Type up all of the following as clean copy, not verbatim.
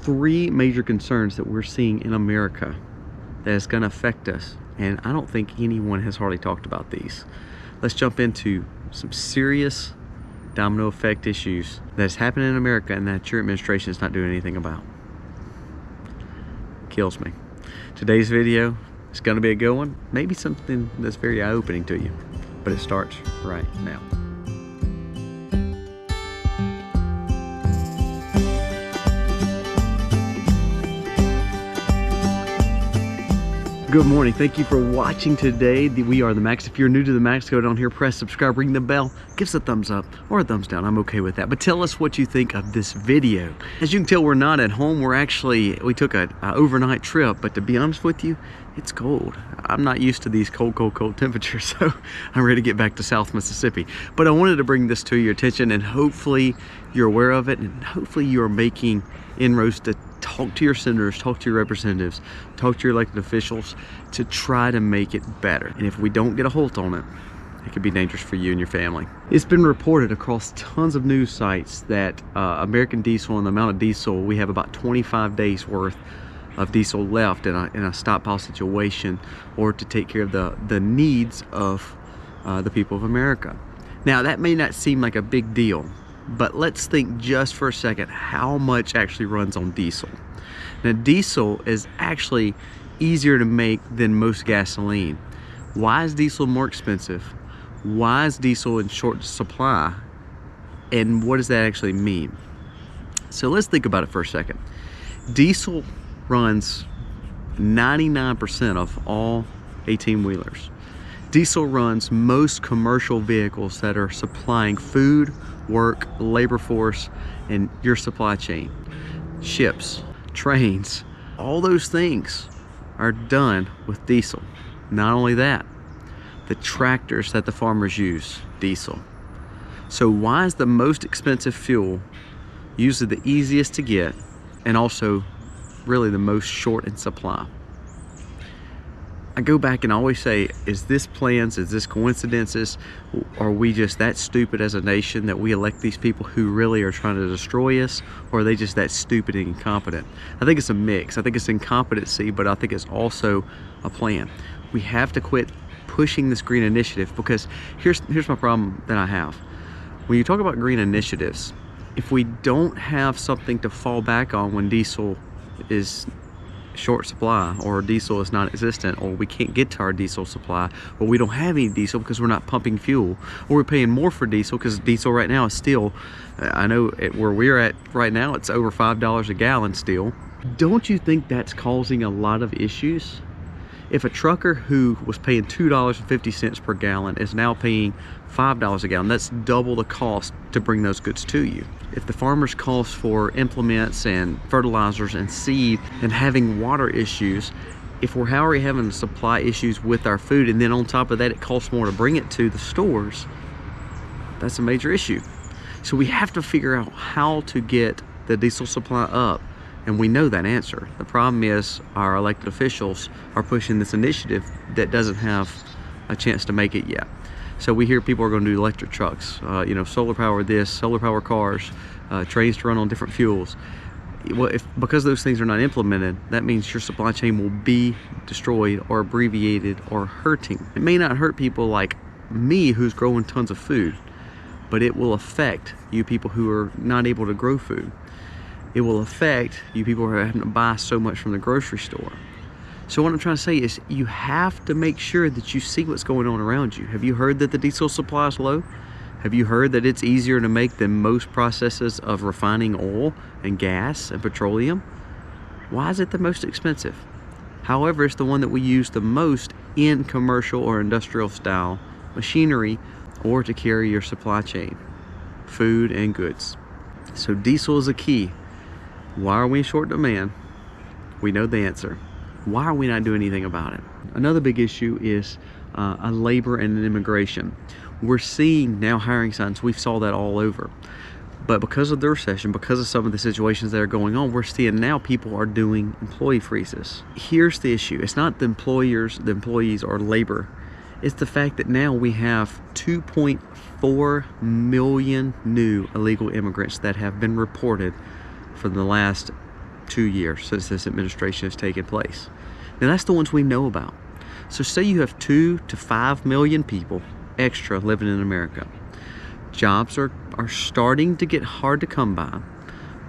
three major concerns that we're seeing in America that is going to affect us, and I don't think anyone has hardly talked about these. Let's jump into some serious domino effect issues that's happening in America and that your administration is not doing anything about. Kills me. Today's video is going to be a good one, maybe something that's very eye-opening to you, but it starts right now. Good morning. Thank you for watching today. We are The Max. If you're new to The Max, go down here, press subscribe, ring the bell, give us a thumbs up or a thumbs down. I'm okay with that. But tell us what you think of this video. As you can tell, we're not at home. We took an overnight trip, but to be honest with you, it's cold. I'm not used to these cold temperatures, so I'm ready to get back to South Mississippi. But I wanted to bring this to your attention, and hopefully you're aware of it, and hopefully you're making inroads to talk to your senators, talk to your representatives, talk to your elected officials to try to make it better. And if we don't get a hold on it, it could be dangerous for you and your family. It's been reported across tons of news sites that American diesel and the amount of diesel, we have about 25 days worth of diesel left in a stockpile situation, or to take care of the needs of the people of America. Now, that may not seem like a big deal, but let's think just for a second how much actually runs on diesel. Now, diesel is actually easier to make than most gasoline. Why is diesel more expensive? Why is diesel in short supply? And what does that actually mean? So let's think about it for a second. Diesel runs 99% of all 18-wheelers. Diesel runs most commercial vehicles that are supplying food, work, labor force, and your supply chain. Ships, trains, all those things are done with diesel. Not only that, the tractors that the farmers use, diesel. So why is the most expensive fuel usually the easiest to get and also really the most short in supply? I go back and always say, is this plans, is this coincidences? Are we just that stupid as a nation that we elect these people who really are trying to destroy us? Or are they just that stupid and incompetent? I think it's a mix. I think it's incompetency, but I think it's also a plan. We have to quit pushing this green initiative, because here's my problem that I have. When you talk about green initiatives, if we don't have something to fall back on when diesel is short supply, or diesel is non-existent, or we can't get to our diesel supply, or we don't have any diesel because we're not pumping fuel, or we're paying more for diesel because diesel right now is still, I know where we're at right now, it's over $5 a gallon still. Don't you think that's causing a lot of issues? If a trucker who was paying $2.50 per gallon is now paying $5 a gallon, that's double the cost to bring those goods to you. If the farmer's cost for implements and fertilizers and seed and having water issues, if we're already having supply issues with our food, and then on top of that it costs more to bring it to the stores, that's a major issue. So we have to figure out how to get the diesel supply up. And we know that answer. The problem is our elected officials are pushing this initiative that doesn't have a chance to make it yet. So we hear people are going to do electric trucks, solar power this, solar power cars, trains to run on different fuels. Well, because those things are not implemented, that means your supply chain will be destroyed or abbreviated or hurting. It may not hurt people like me who's growing tons of food, but it will affect you people who are not able to grow food. It will affect you people who are having to buy so much from the grocery store. So what I'm trying to say is, you have to make sure that you see what's going on around you. Have you heard that the diesel supply is low? Have you heard that it's easier to make than most processes of refining oil and gas and petroleum? Why is it the most expensive? However, it's the one that we use the most in commercial or industrial style machinery, or to carry your supply chain, food and goods. So diesel is a key. Why are we in short demand? We know the answer. Why are we not doing anything about it? Another big issue is a labor and an immigration. We're seeing now hiring signs. We saw that all over. But because of the recession, because of some of the situations that are going on, we're seeing now people are doing employee freezes. Here's the issue. It's not the employees or labor. It's the fact that now we have 2.4 million new illegal immigrants that have been reported for the last 2 years since this administration has taken place. Now that's the ones we know about. So say you have 2 to 5 million people extra living in America. Jobs are starting to get hard to come by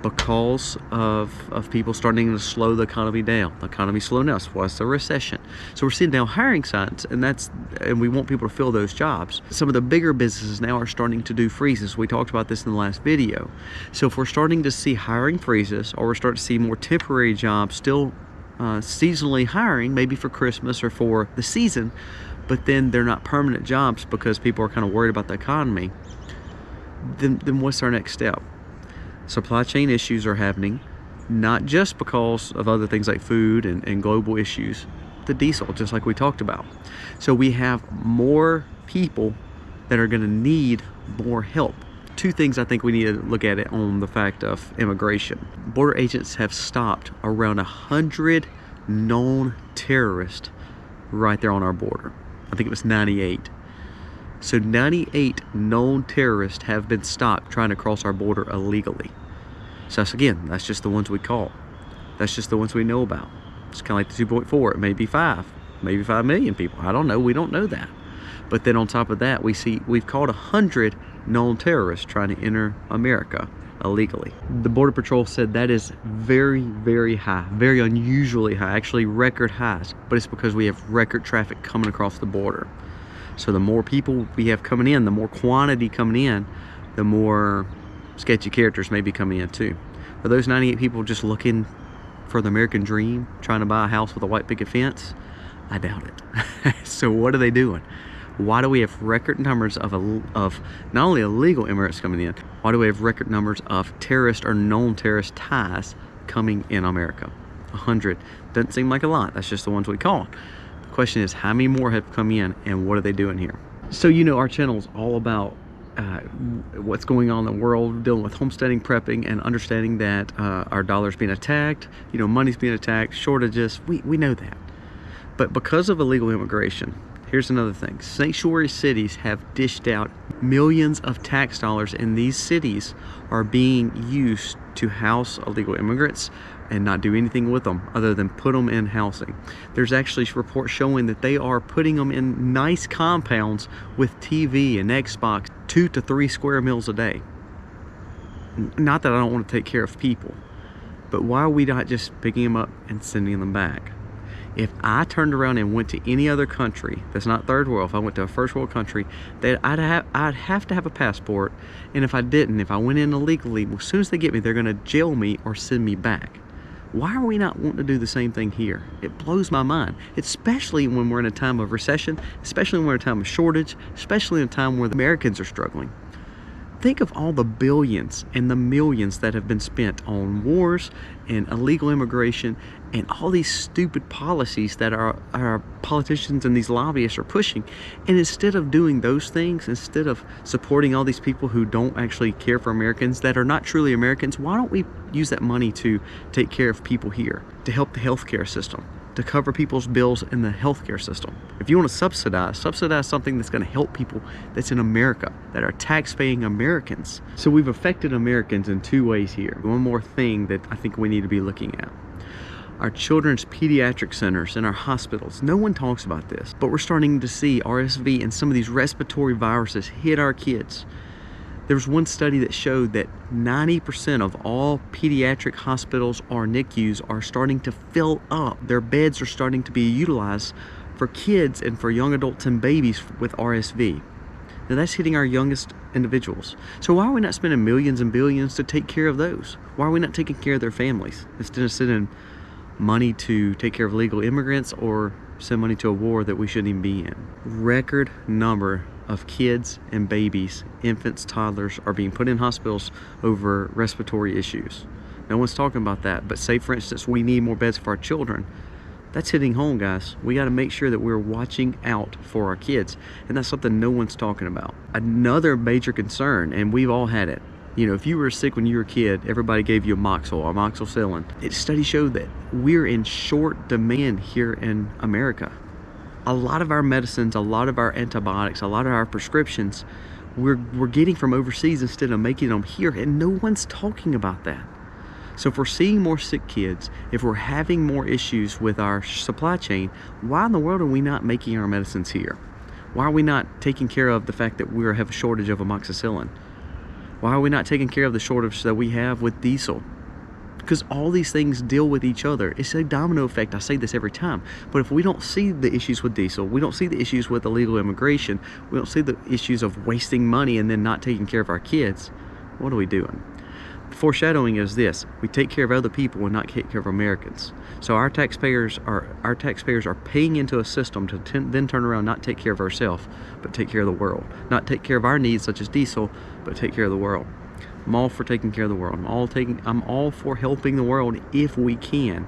because of people starting to slow the economy down. The economy's slowing down. That's why it's a recession. So we're seeing now hiring signs, and we want people to fill those jobs. Some of the bigger businesses now are starting to do freezes. We talked about this in the last video. So if we're starting to see hiring freezes, or we're starting to see more temporary jobs still seasonally hiring, maybe for Christmas or for the season, but then they're not permanent jobs because people are kind of worried about the economy, then what's our next step? Supply chain issues are happening, not just because of other things like food and global issues, the diesel, just like we talked about. So we have more people that are going to need more help. 2 things I think we need to look at it on the fact of immigration. Border agents have stopped around 100 known terrorists right there on our border. I think it was 98. So 98 known terrorists have been stopped trying to cross our border illegally. So that's just the ones we caught. That's just the ones we know about. It's kind of like the 2.4. It may be 5, maybe 5 million people. I don't know. We don't know that. But then on top of that, we've caught 100 known terrorists trying to enter America illegally. The Border Patrol said that is very, very high, very unusually high, actually record highs. But it's because we have record traffic coming across the border. So the more people we have coming in, the more quantity coming in, the more sketchy characters may be coming in too. Are those 98 people just looking for the American dream, trying to buy a house with a white picket fence? I doubt it. So what are they doing? Why do we have record numbers of not only illegal immigrants coming in, why do we have record numbers of terrorist or known terrorist ties coming in America? 100. Doesn't seem like a lot. That's just the ones we caught. The question is, how many more have come in, and what are they doing here? So our channel is all about what's going on in the world, dealing with homesteading, prepping, and understanding that our dollar's being attacked, money's being attacked, shortages. We know that. But because of illegal immigration, here's another thing. Sanctuary cities have dished out millions of tax dollars, and these cities are being used to house illegal immigrants and not do anything with them other than put them in housing. There's actually reports showing that they are putting them in nice compounds with TV and Xbox, 2 to 3 square meals a day. Not that I don't want to take care of people, but why are we not just picking them up and sending them back? If I turned around and went to any other country that's not third world, if I went to a first world country, that I'd have to have a passport, and if I didn't, if I went in illegally, as soon as they get me, they're going to jail me or send me back. Why are we not wanting to do the same thing here? It blows my mind, especially when we're in a time of recession, especially when we're in a time of shortage, especially in a time where the Americans are struggling. Think of all the billions and the millions that have been spent on wars and illegal immigration and all these stupid policies that our politicians and these lobbyists are pushing. And instead of doing those things, instead of supporting all these people who don't actually care for Americans, that are not truly Americans, why don't we use that money to take care of people here, to help the healthcare system, to cover people's bills in the healthcare system? If you want to subsidize something that's going to help people that's in America, that are tax-paying Americans. So we've affected Americans in 2 ways here. One more thing that I think we need to be looking at. Our children's pediatric centers and our hospitals. No one talks about this, but we're starting to see RSV and some of these respiratory viruses hit our kids. There was one study that showed that 90% of all pediatric hospitals or NICUs are starting to fill up. Their beds are starting to be utilized for kids and for young adults and babies with RSV. Now that's hitting our youngest individuals. So why are we not spending millions and billions to take care of those? Why are we not taking care of their families instead of sending money to take care of illegal immigrants or send money to a war that we shouldn't even be in? Record number of kids and babies, infants, toddlers are being put in hospitals over respiratory issues. No one's talking about that, but say for instance we need more beds for our children. That's hitting home, guys. We got to make sure that we're watching out for our kids, and that's something no one's talking about. Another major concern, and we've all had it, if you were sick when you were a kid, everybody gave you amoxicillin. Studies show that we're in short demand here in America. A lot of our medicines, a lot of our antibiotics, a lot of our prescriptions, we're getting from overseas instead of making them here, and no one's talking about that. So if we're seeing more sick kids, if we're having more issues with our supply chain, why in the world are we not making our medicines here? Why are we not taking care of the fact that we have a shortage of amoxicillin? Why are we not taking care of the shortage that we have with diesel? Because all these things deal with each other. It's a domino effect. I say this every time. But if we don't see the issues with diesel, we don't see the issues with illegal immigration, we don't see the issues of wasting money and then not taking care of our kids, what are we doing? The foreshadowing is this: we take care of other people and not take care of Americans. So our taxpayers are paying into a system to then turn around, not take care of ourselves, but take care of the world. Not take care of our needs such as diesel, but take care of the world. I'm all for taking care of the world. I'm all for helping the world if we can.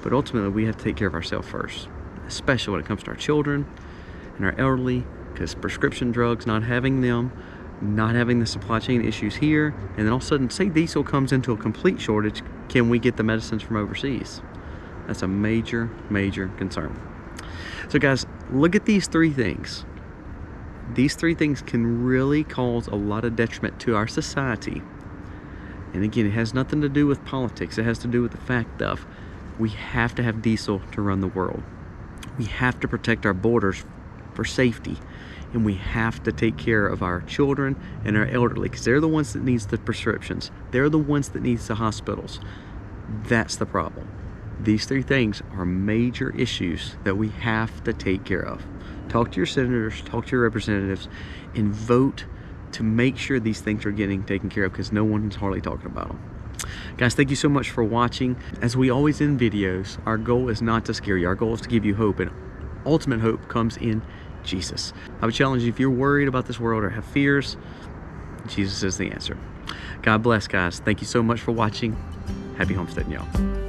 But ultimately, we have to take care of ourselves first, especially when it comes to our children and our elderly, because prescription drugs, not having them, not having the supply chain issues here, and then all of a sudden, say diesel comes into a complete shortage, can we get the medicines from overseas? That's a major, major concern. So guys, look at these three things. These three things can really cause a lot of detriment to our society. And again, it has nothing to do with politics. It has to do with the fact of we have to have diesel to run the world. We have to protect our borders for safety. And we have to take care of our children and our elderly, because they're the ones that needs the prescriptions. They're the ones that needs the hospitals. That's the problem. These three things are major issues that we have to take care of. Talk to your senators, talk to your representatives, and vote to make sure these things are getting taken care of, because no one's hardly talking about them. Guys, thank you so much for watching. As we always end videos, our goal is not to scare you. Our goal is to give you hope, and ultimate hope comes in Jesus. I would challenge you, if you're worried about this world or have fears, Jesus is the answer. God bless, guys. Thank you so much for watching. Happy homesteading, y'all.